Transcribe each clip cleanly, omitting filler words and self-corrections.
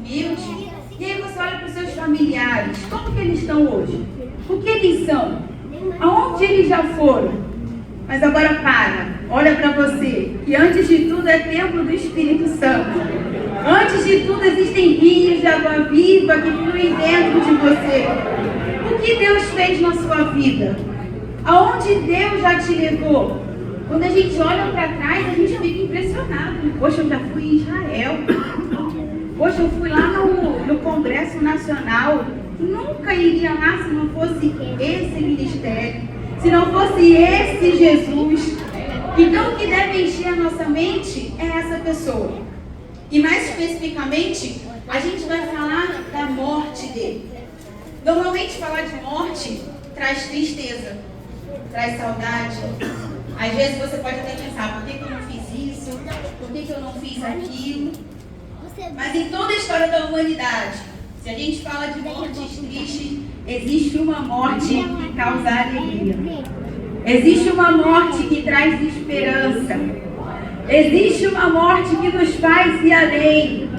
humilde. E aí você olha para os seus familiares, como que eles estão hoje? O que eles são? Aonde eles já foram? Mas agora olha para você, que antes de tudo é templo do Espírito Santo. Antes de tudo existem rios de água viva que fluem dentro de você. O que Deus fez na sua vida? Aonde Deus já te levou? Quando a gente olha para trás, a gente fica impressionado. Poxa, eu já fui em Israel. Poxa, eu fui lá no Congresso Nacional. Nunca iria lá se não fosse esse ministério, se não fosse esse Jesus. Então, o que deve encher a nossa mente é essa pessoa. E mais especificamente, a gente vai falar da morte dele. Normalmente, falar de morte traz tristeza, traz saudade. Às vezes você pode até pensar, por que eu não fiz isso? Por que eu não fiz aquilo? Mas em toda a história da humanidade, se a gente fala de mortes tristes, existe uma morte que causa alegria. Existe uma morte que traz esperança. Existe uma morte que nos faz ir além.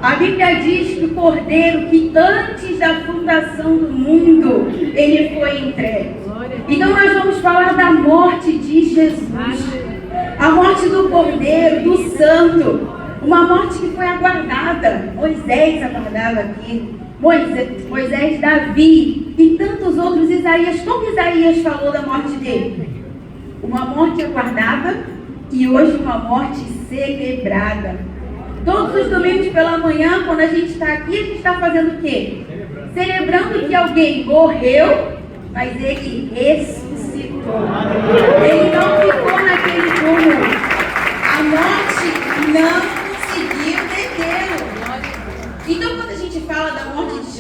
A Bíblia diz que o Cordeiro, que antes da fundação do mundo, ele foi entregue. Então nós vamos falar da morte de Jesus. A morte do Cordeiro, do Santo. Uma morte que foi aguardada. Moisés aguardava aqui. Moisés, Davi e tantos outros. Isaías. Como Isaías falou da morte dele? Uma morte aguardada e hoje uma morte celebrada. Todos os domingos pela manhã, quando a gente está aqui, a gente está fazendo o quê? Celebrando que alguém morreu, mas ele ressuscitou. Ele não ficou naquele túmulo. A morte não conseguiu detê-lo. Então, quando a gente fala da morte de